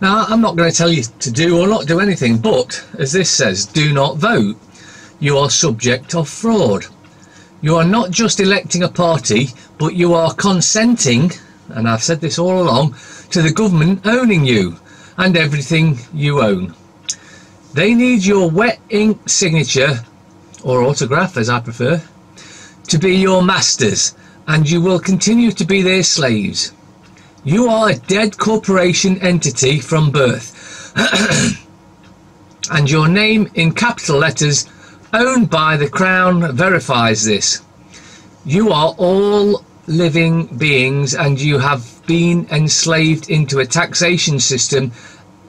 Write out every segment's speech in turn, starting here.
Now, I'm not going to tell you to do or not do anything, but as this says, do not vote. You are subject of fraud. You are not just electing a party, but you are consenting, and I've said this all along, to the government owning you and everything you own. They need your wet ink signature, or autograph as I prefer, to be your masters, and you will continue to be their slaves. You are a dead corporation entity from birth, and your name in capital letters, owned by the Crown, verifies this. You are all living beings, and you have been enslaved into a taxation system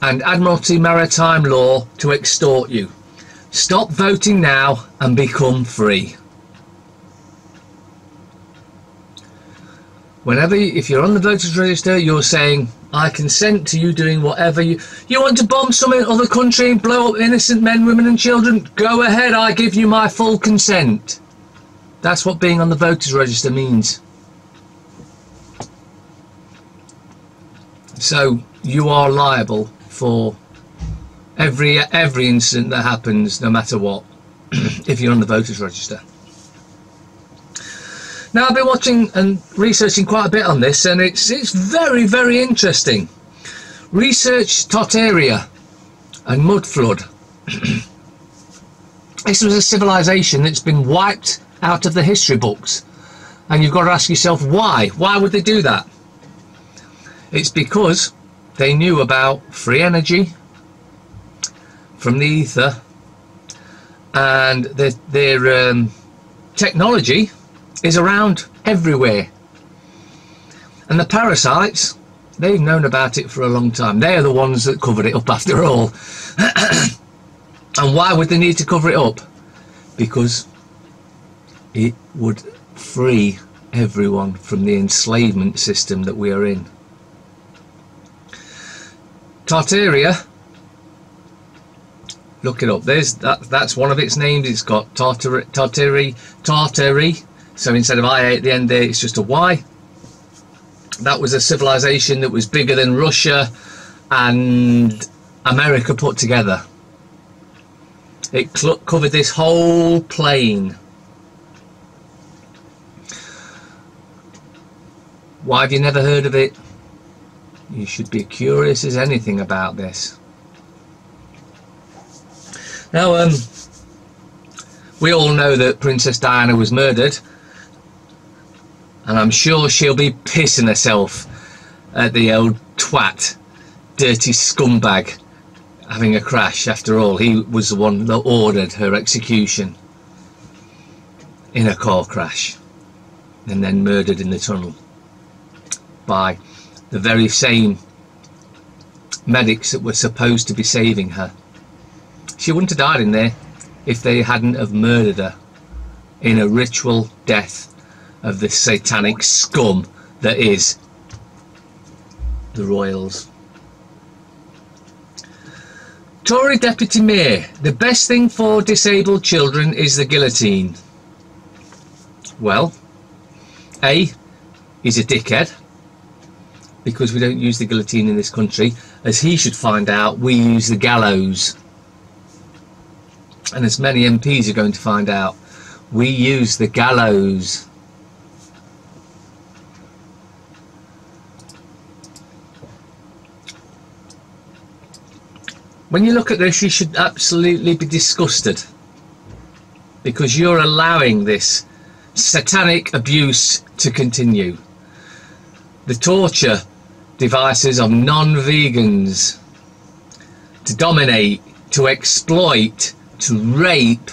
and Admiralty maritime law to extort you. Stop voting now and become free. Whenever, if you're on the voters register, you're saying, I consent to you doing whatever you want to bomb some other country and blow up innocent men, women and children. Go ahead, I give you my full consent. That's what being on the voters register means. So you are liable for every incident that happens, no matter what, if you're on the voters register. Now, I've been watching and researching quite a bit on this, and it's very, very interesting. Research Tartaria and mud flood. This was a civilization that's been wiped out of the history books, and you've got to ask yourself why. Why would they do that? It's because they knew about free energy from the ether, and their technology is around everywhere. And the parasites, they've known about it for a long time. They're the ones that covered it up after all. And why would they need to cover it up? Because it would free everyone from the enslavement system that we are in. Tartaria, look it up. That's one of its names. It's got Tartari. So instead of I at the end there, it's just a Y. That was a civilization that was bigger than Russia and America put together. It covered this whole plain. Why have you never heard of it? You should be curious as anything about this. Now, we all know that Princess Diana was murdered, and I'm sure she'll be pissing herself at the old twat, dirty scumbag, having a crash. After all, he was the one that ordered her execution in a car crash and then murdered in the tunnel by the very same medics that were supposed to be saving her. She wouldn't have died in there if they hadn't have murdered her in a ritual death of the satanic scum that is the royals. Tory Deputy Mayor, the best thing for disabled children is the guillotine. Well, A, he's a dickhead, because we don't use the guillotine in this country. As he should find out, we use the gallows. And as many MPs are going to find out, we use the gallows. When you look at this, you should absolutely be disgusted, because you're allowing this satanic abuse to continue. The torture devices of non-vegans to dominate, to exploit, to rape,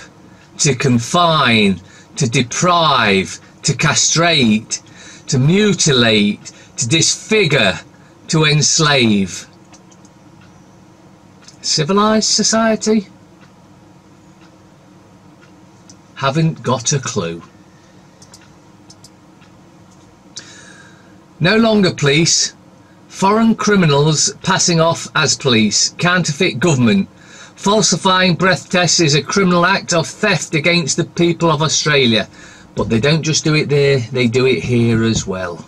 to confine, to deprive, to castrate, to mutilate, to disfigure, to enslave. Civilized society haven't got a clue. No longer police, foreign criminals passing off as police, counterfeit government, falsifying breath tests is a criminal act of theft against the people of Australia. But they don't just do it there, they do it here as well.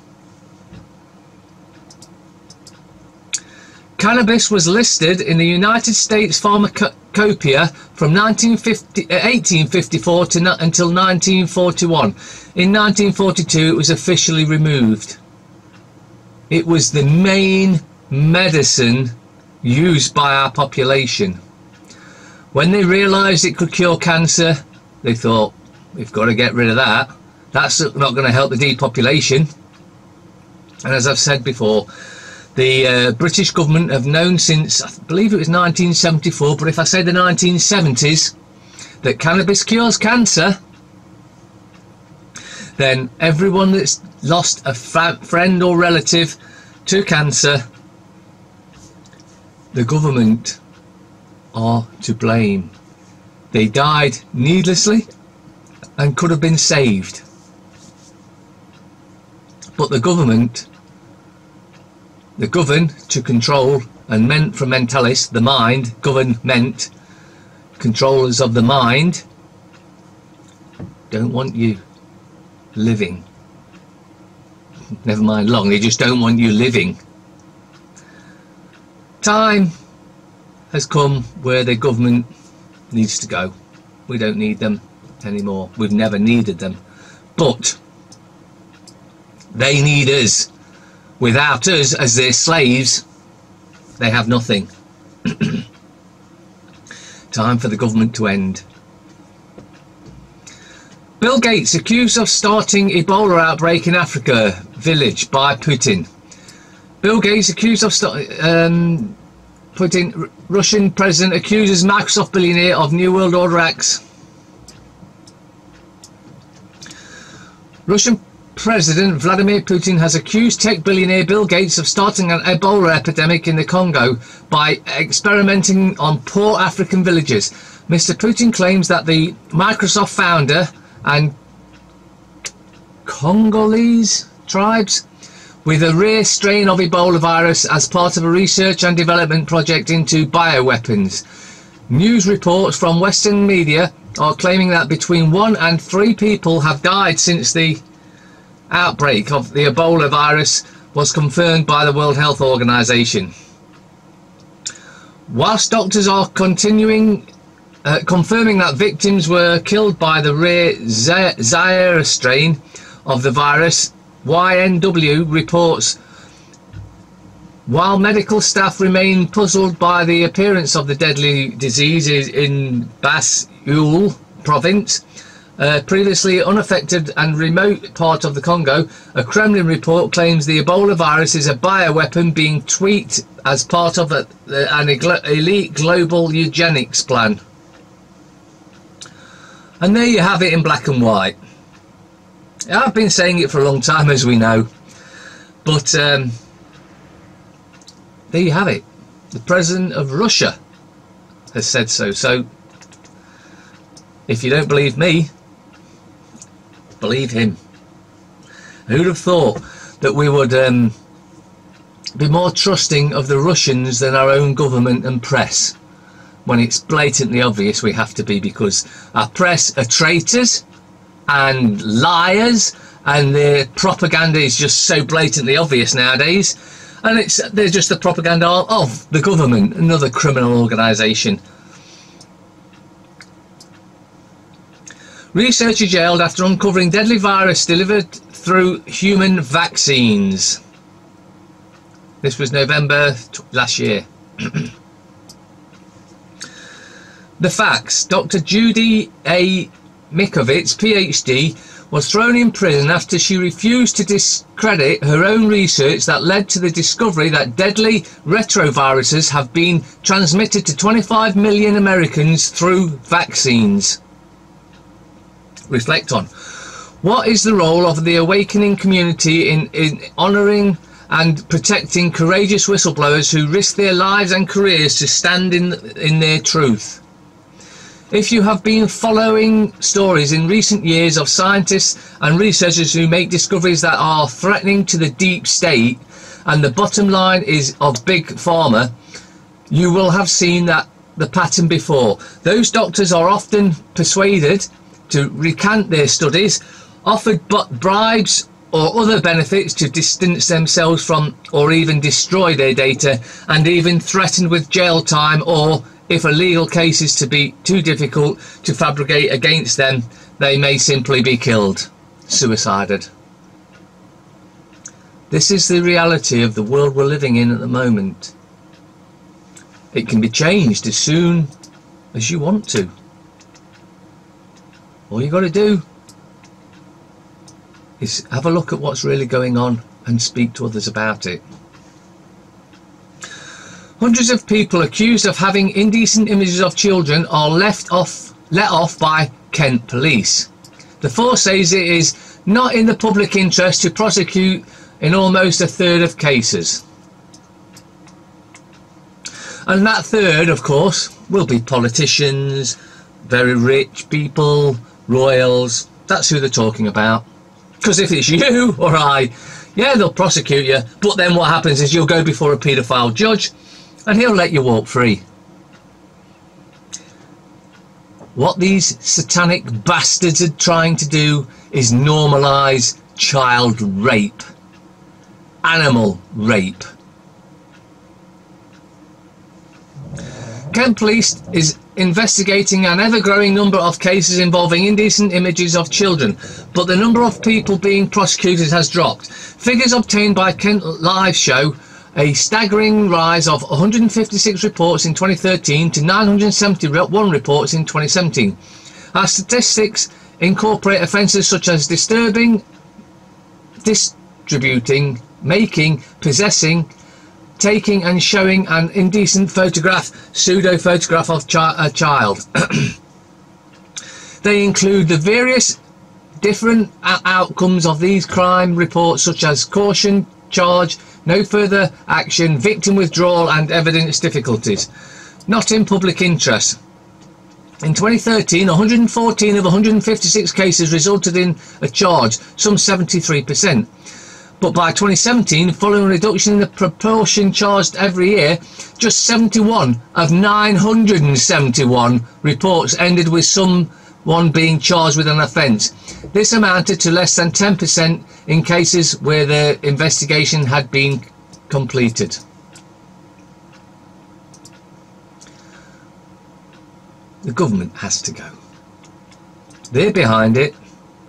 Cannabis was listed in the United States Pharmacopoeia from 1854 until 1941. In 1942 it was officially removed. It was the main medicine used by our population. When they realised it could cure cancer, they thought, we've got to get rid of that. That's not going to help the depopulation. And as I've said before, the British government have known since, I believe it was 1974, but if I say the 1970s, that cannabis cures cancer, then everyone that's lost a friend or relative to cancer, the government are to blame. They died needlessly and could have been saved. But the government, the govern to control, and meant for mentalist, the mind, government, controllers of the mind, don't want you living. Never mind long, they just don't want you living. Time has come where the government needs to go. We don't need them anymore. We've never needed them. But they need us. Without us as their slaves, they have nothing. Time for the government to end. Bill Gates accused of starting Ebola outbreak in Africa village by Putin. Bill Gates accused of Putin, Russian president accuses Microsoft billionaire of New World Order acts. Russian President Vladimir Putin has accused tech billionaire Bill Gates of starting an Ebola epidemic in the Congo by experimenting on poor African villages. Mr. Putin claims that the Microsoft founder and Congolese tribes with a rare strain of Ebola virus as part of a research and development project into bioweapons. News reports from Western media are claiming that between 1 and 3 people have died since the outbreak of the Ebola virus was confirmed by the World Health Organization. Whilst doctors are confirming that victims were killed by the rare Zaire strain of the virus, YNW reports, while medical staff remain puzzled by the appearance of the deadly disease in Bas-Oul province, previously unaffected and remote part of the Congo, a Kremlin report claims the Ebola virus is a bioweapon being tweaked as part of an elite global eugenics plan. And there you have it in black and white. I've been saying it for a long time, as we know, but there you have it. The president of Russia has said so. So if you don't believe me, believe him. Who'd have thought that we would be more trusting of the Russians than our own government and press, when it's blatantly obvious we have to be, because our press are traitors and liars, and their propaganda is just so blatantly obvious nowadays, and they're just the propaganda of the government, another criminal organisation. Researcher jailed after uncovering deadly virus delivered through human vaccines. This was November last year. The facts. Dr. Judy A. Mikovits, PhD, was thrown in prison after she refused to discredit her own research that led to the discovery that deadly retroviruses have been transmitted to 25 million Americans through vaccines. Reflect on. What is the role of the awakening community in honouring and protecting courageous whistleblowers who risk their lives and careers to stand in their truth? If you have been following stories in recent years of scientists and researchers who make discoveries that are threatening to the deep state, and the bottom line is of big pharma, you will have seen that the pattern before. Those doctors are often persuaded to recant their studies, offered bribes or other benefits to distance themselves from or even destroy their data, and even threatened with jail time, or if a legal case is to be too difficult to fabricate against them, they may simply be killed, suicided. This is the reality of the world we're living in at the moment. It can be changed as soon as you want to. All you got to do is have a look at what's really going on and speak to others about it. Hundreds of people accused of having indecent images of children are let off by Kent police. The force says it is not in the public interest to prosecute in almost a third of cases. And that third, of course, will be politicians, very rich people, royals. That's who they're talking about. Because if it's you or I, yeah, they'll prosecute you, but then what happens is you'll go before a paedophile judge and he'll let you walk free. What these satanic bastards are trying to do is normalise child rape, animal rape. Kent Police is investigating an ever-growing number of cases involving indecent images of children, but the number of people being prosecuted has dropped. Figures obtained by Kent Live show a staggering rise of 156 reports in 2013 to 971 reports in 2017. Our statistics incorporate offences such as disturbing, distributing, making, possessing, taking and showing an indecent photograph, pseudo-photograph of a child. They include the various different outcomes of these crime reports, such as caution, charge, no further action, victim withdrawal and evidence difficulties. Not in public interest. In 2013, 114 of 156 cases resulted in a charge, some 73%. But by 2017, following a reduction in the proportion charged every year, just 71 of 971 reports ended with someone being charged with an offence. This amounted to less than 10% in cases where the investigation had been completed. The government has to go. They're behind it,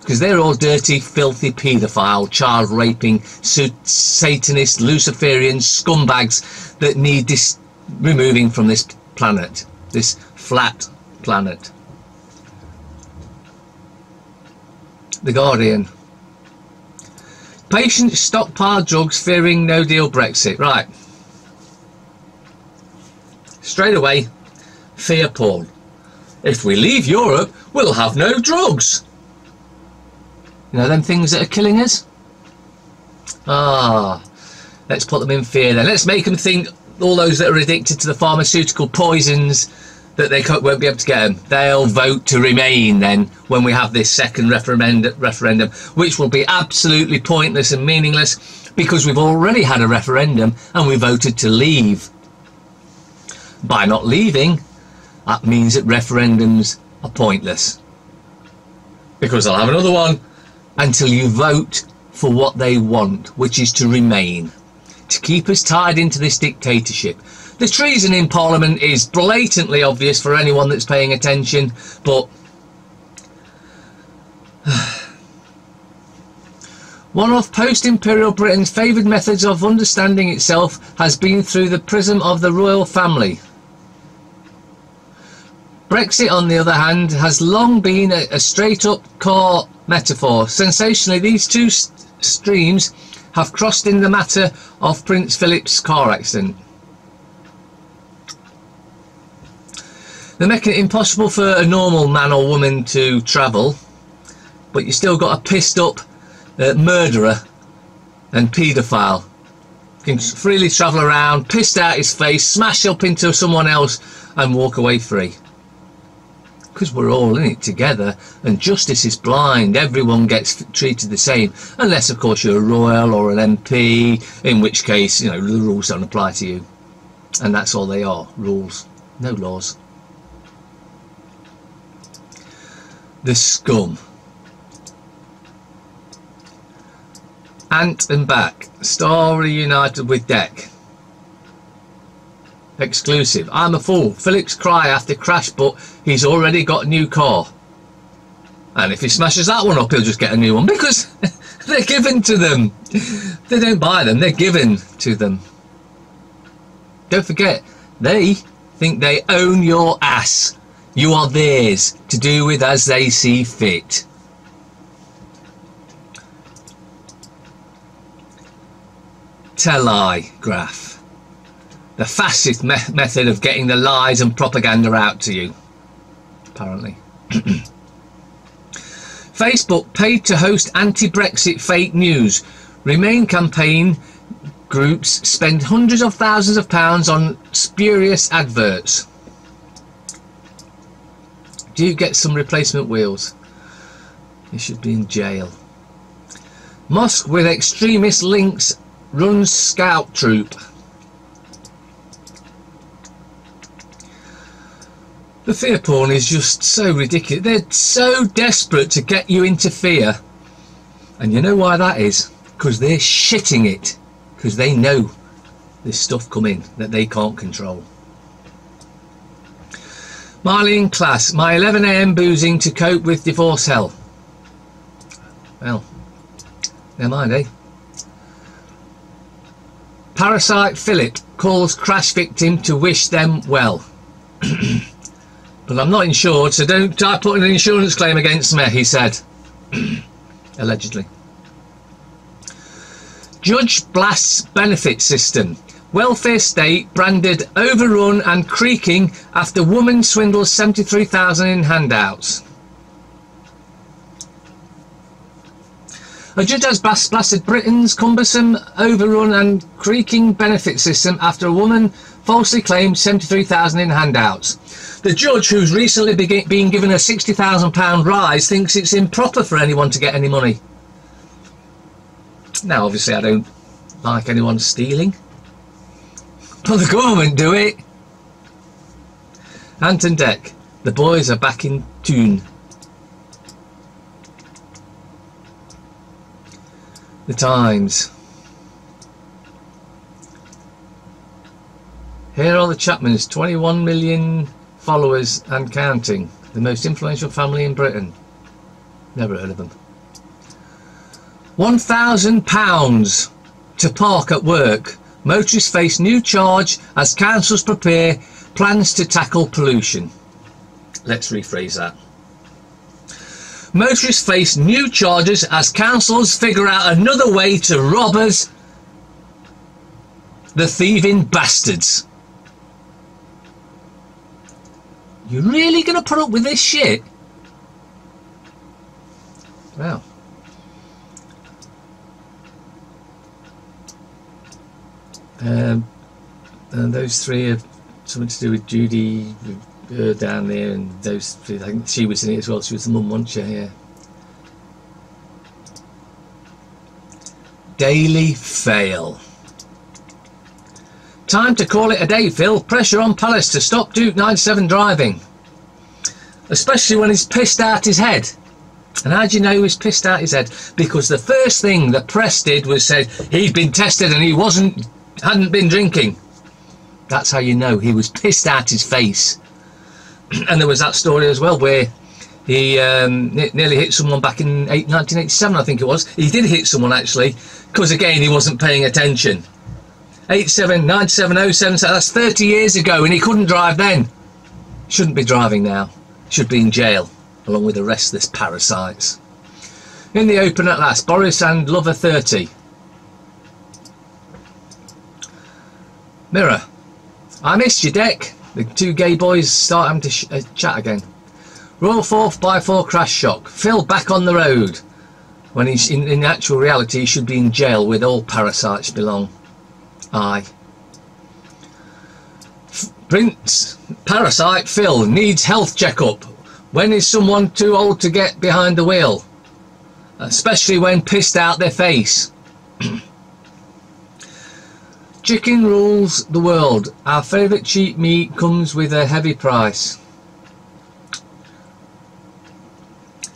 because they're all dirty, filthy, paedophile, child-raping, satanist, Luciferian scumbags that need this removing from this planet, this flat planet. The Guardian. Patients stockpile drugs fearing no-deal Brexit. Right. Straight away, fear porn. If we leave Europe, we'll have no drugs. You know them things that are killing us? Let's put them in fear then. Let's make them think all those that are addicted to the pharmaceutical poisons that they won't be able to get them. They'll vote to remain then when we have this second referendum, which will be absolutely pointless and meaningless because we've already had a referendum and we voted to leave. By not leaving, that means that referendums are pointless because they'll have another one until you vote for what they want, which is to remain, to keep us tied into this dictatorship. The treason in Parliament is blatantly obvious for anyone that's paying attention, but one of post-imperial Britain's favoured methods of understanding itself has been through the prism of the royal family. Brexit, on the other hand, has long been a straight-up car metaphor. Sensationally, these two streams have crossed in the matter of Prince Philip's car accident. They're making it impossible for a normal man or woman to travel, but you still got a pissed-up murderer and paedophile. Can freely travel around, pissed out his face, smash up into someone else and walk away free. Because we're all in it together and justice is blind. Everyone gets treated the same, unless of course you're a royal or an MP, in which case, you know, the rules don't apply to you. And that's all they are, rules, no laws. The scum. Ant and back. Star reunited with Deck. Exclusive. I'm a fool. Phillips cry after crash, but he's already got a new car. And if he smashes that one up, he'll just get a new one because they're given to them. They don't buy them, they're given to them. Don't forget, they think they own your ass. You are theirs to do with as they see fit. Telegraph. The fastest method of getting the lies and propaganda out to you, apparently. Facebook paid to host anti-Brexit fake news. Remain campaign groups spend hundreds of thousands of pounds on spurious adverts. Do you get some replacement wheels? You should be in jail. Mosque with extremist links runs scout troop. The fear porn is just so ridiculous. They're so desperate to get you into fear. And you know why that is? Because they're shitting it. Because they know there's stuff coming that they can't control. Marley in class. My 11 AM boozing to cope with divorce hell. Well, never mind, eh? Parasite Philip calls crash victim to wish them well. But I'm not insured, so don't try putting an insurance claim against me, he said. Allegedly. Judge blasts benefit system. Welfare state branded overrun and creaking after woman swindles 73,000 in handouts. A judge has blasted Britain's cumbersome, overrun and creaking benefit system after a woman falsely claimed 73,000 in handouts. The judge, who's recently been given a £60,000 rise, thinks it's improper for anyone to get any money. Now, obviously, I don't like anyone stealing, but the government do it. Ant and Deck, the boys are back in tune. The Times. Here are the Chapmans, 21 million followers and counting. The most influential family in Britain. Never heard of them. £1,000 to park at work. Motorists face new charge as councils prepare plans to tackle pollution. Let's rephrase that. Motorists face new charges as councils figure out another way to rob us, the thieving bastards. You really going to put up with this shit? Wow. And those three have something to do with Judy down there, and those three, I think she was in it as well. She was the mum, wasn't she? Yeah. Daily fail. Time to call it a day, Phil. Pressure on Palace to stop Duke 97 driving. Especially when he's pissed out his head. And how do you know he was pissed out his head? Because the first thing the press did was said he'd been tested and he hadn't been drinking. That's how you know he was pissed out his face. And there was that story as well where he nearly hit someone back in 1987, I think it was. He did hit someone actually, because again he wasn't paying attention. 87, 97, 07, so that's 30 years ago, and he couldn't drive then. Shouldn't be driving now. Should be in jail, along with the restless parasites. In the open at last, Boris and Lover 30. Mirror. I missed you, Deck. The two gay boys start having to chat again. Royal 4x4 crash shock. Phil back on the road. When he's in actual reality, he should be in jail where all parasites belong. Aye. Prince Parasite Phil needs health checkup. When is someone too old to get behind the wheel? Especially when pissed out their face. Chicken rules the world. Our favourite cheap meat comes with a heavy price.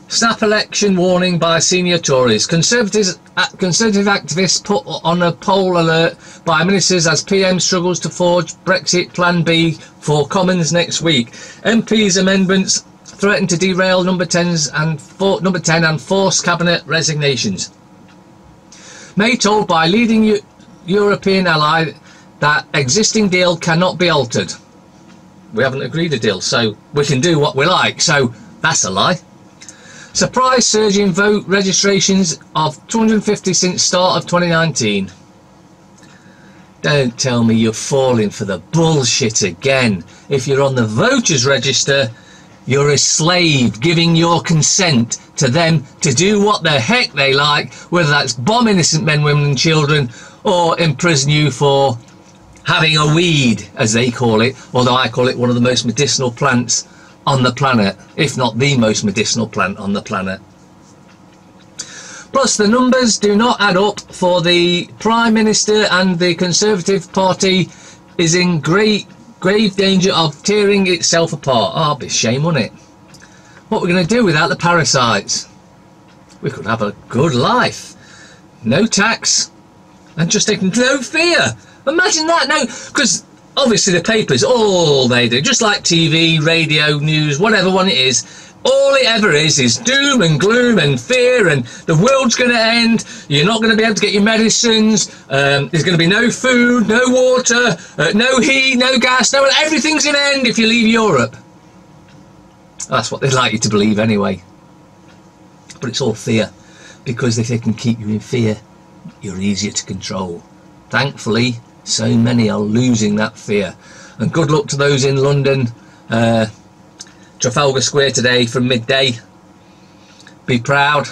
Snap election warning by senior Tories. Conservative activists put on a poll alert by ministers as PM struggles to forge Brexit Plan B for Commons next week. MPs' amendments threaten to derail number 10 and force cabinet resignations. May told by leading European ally that existing deal cannot be altered. We haven't agreed a deal, so we can do what we like, so that's a lie. Surprise surge in vote registrations of 250 since start of 2019. Don't tell me you're falling for the bullshit again. If you're on the voters register, you're a slave giving your consent to them to do what the heck they like, whether that's bomb innocent men, women and children, or imprison you for having a weed, as they call it, although I call it one of the most medicinal plants on the planet, if not the most medicinal plant on the planet. Plus, the numbers do not add up for the Prime Minister, and the Conservative Party is in grave danger of tearing itself apart. Oh, it'd be a shame, wouldn't it? What we're going to do without the parasites? We could have a good life. No tax, and just taking no fear. Imagine that. No, because obviously the papers, all they do, just like TV, radio, news, whatever one it is, all it ever is doom and gloom and fear, and the world's going to end, you're not going to be able to get your medicines, there's going to be no food, no water, no heat, no gas, everything's going to end if you leave Europe. That's what they'd like you to believe anyway. But it's all fear, because if they can keep you in fear, you're easier to control. Thankfully, so many are losing that fear. And good luck to those in London, Trafalgar Square today from midday. Be proud.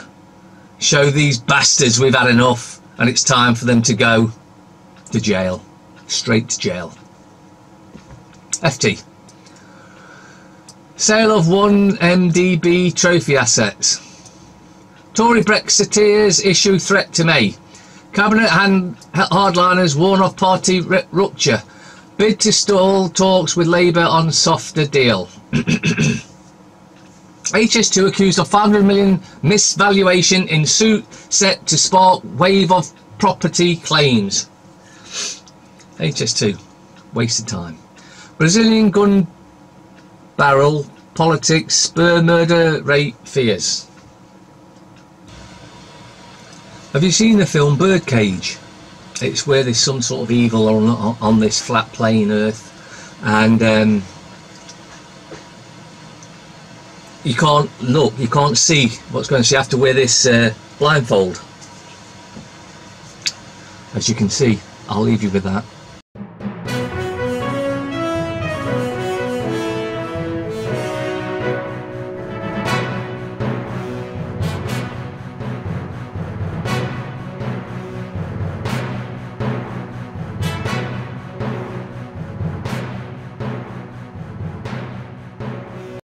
Show these bastards we've had enough, and it's time for them to go to jail. Straight to jail. FT. Sale of 1 MDB trophy assets. Tory Brexiteers issue threat to May. Cabinet hardliners warn of party rupture. Bid to stall talks with Labour on softer deal. HS2 accused of 500 million misvaluation in suit set to spark wave of property claims. HS2, wasted time. Brazilian gun barrel politics spur murder rate fears. Have you seen the film Birdcage? It's where there's some sort of evil on this flat plane Earth, and you can't look, you can't see what's going on, so you have to wear this blindfold. As you can see, I'll leave you with that.